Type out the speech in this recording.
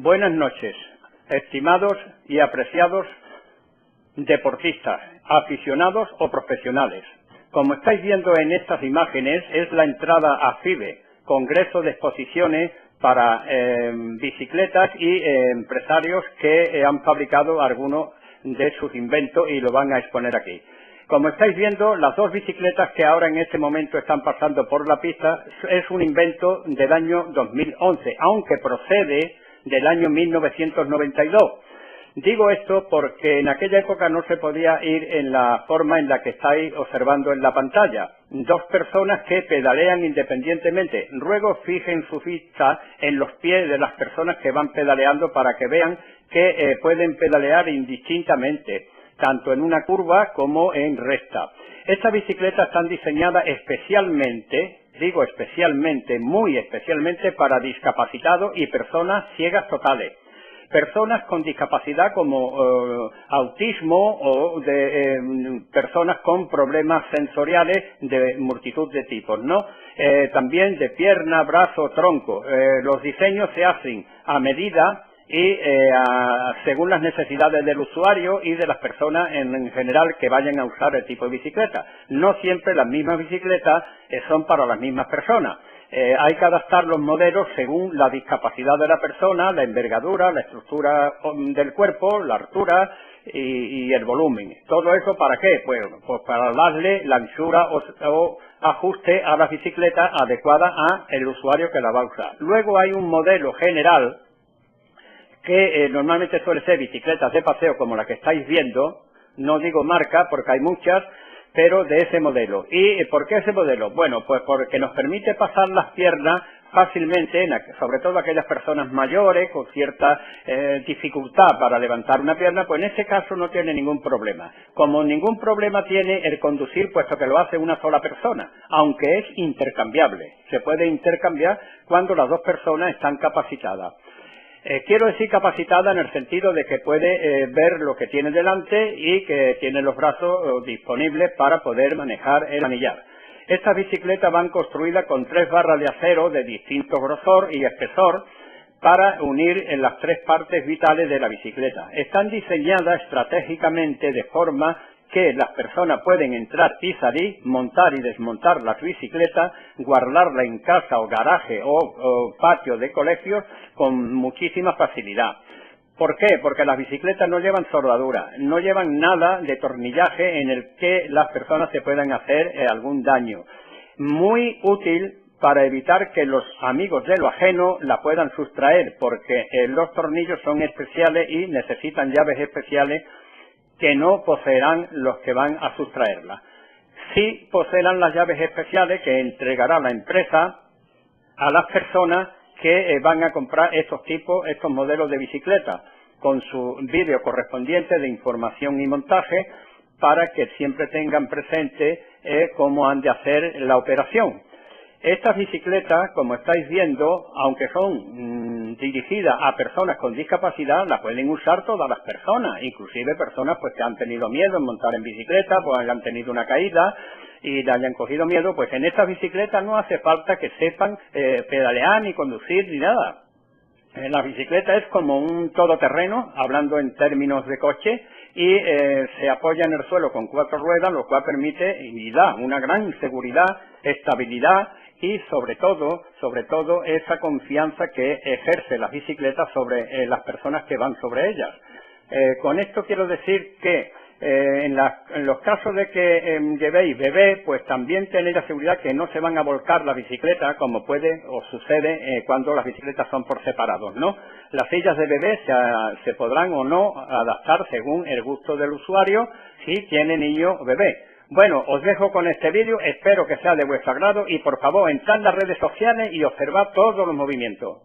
Buenas noches, estimados y apreciados deportistas, aficionados o profesionales. Como estáis viendo en estas imágenes, es la entrada a FIBE, Congreso de Exposiciones para bicicletas y empresarios que han fabricado algunos de sus inventos y lo van a exponer aquí. Como estáis viendo, las dos bicicletas que ahora en este momento están pasando por la pista es un invento del año 2011, aunque procede del año 1992. Digo esto porque en aquella época no se podía ir en la forma en la que estáis observando en la pantalla. Dos personas que pedalean independientemente. Luego fijen su vista en los pies de las personas que van pedaleando para que vean que pueden pedalear indistintamente, tanto en una curva como en recta. Estas bicicletas están diseñadas especialmente, digo especialmente, muy especialmente para discapacitados y personas ciegas totales. Personas con discapacidad como autismo o de personas con problemas sensoriales de multitud de tipos, ¿no? También de pierna, brazo, tronco. Los diseños se hacen a medida y según las necesidades del usuario y de las personas en general que vayan a usar el tipo de bicicleta. No siempre las mismas bicicletas son para las mismas personas. Hay que adaptar los modelos según la discapacidad de la persona, la envergadura, la estructura del cuerpo, la altura y el volumen. ¿Todo eso para qué? Pues para darle la anchura o ajuste a la bicicleta adecuada a el usuario que la va a usar. Luego hay un modelo general que normalmente suele ser bicicletas de paseo como la que estáis viendo, no digo marca porque hay muchas, pero de ese modelo. ¿Y por qué ese modelo? Bueno, pues porque nos permite pasar las piernas fácilmente, sobre todo aquellas personas mayores con cierta dificultad para levantar una pierna, pues en ese caso no tiene ningún problema. Como ningún problema tiene el conducir, puesto que lo hace una sola persona, aunque es intercambiable. Se puede intercambiar cuando las dos personas están capacitadas. Quiero decir capacitada en el sentido de que puede ver lo que tiene delante y que tiene los brazos disponibles para poder manejar el manillar. Estas bicicletas van construidas con 3 barras de acero de distinto grosor y espesor para unir en las 3 partes vitales de la bicicleta. Están diseñadas estratégicamente de forma que las personas pueden entrar y salir, montar y desmontar las bicicletas, guardarla en casa o garaje o patio de colegios con muchísima facilidad. ¿Por qué? Porque las bicicletas no llevan soldadura, no llevan nada de tornillaje en el que las personas se puedan hacer algún daño. Muy útil para evitar que los amigos de lo ajeno la puedan sustraer, porque los tornillos son especiales y necesitan llaves especiales que no poseerán los que van a sustraerla. Sí poseerán las llaves especiales que entregará la empresa a las personas que van a comprar estos modelos de bicicleta, con su vídeo correspondiente de información y montaje, para que siempre tengan presente cómo han de hacer la operación. Estas bicicletas, como estáis viendo, aunque son dirigidas a personas con discapacidad, las pueden usar todas las personas, inclusive personas pues que han tenido miedo en montar en bicicleta, pues hayan tenido una caída y le hayan cogido miedo. Pues en estas bicicletas no hace falta que sepan pedalear ni conducir ni nada. La bicicleta es como un todoterreno, hablando en términos de coche, y se apoya en el suelo con 4 ruedas, lo cual permite y da una gran seguridad, estabilidad y sobre todo esa confianza que ejerce las bicicletas sobre las personas que van sobre ellas. Con esto quiero decir que en los casos de que llevéis bebé, pues también tenéis la seguridad que no se van a volcar las bicicletas como puede o sucede cuando las bicicletas son por separados, ¿no? Las sillas de bebé se podrán o no adaptar según el gusto del usuario si tiene niño o bebé. Bueno, os dejo con este vídeo, espero que sea de vuestro agrado y por favor entrad en las redes sociales y observad todos los movimientos.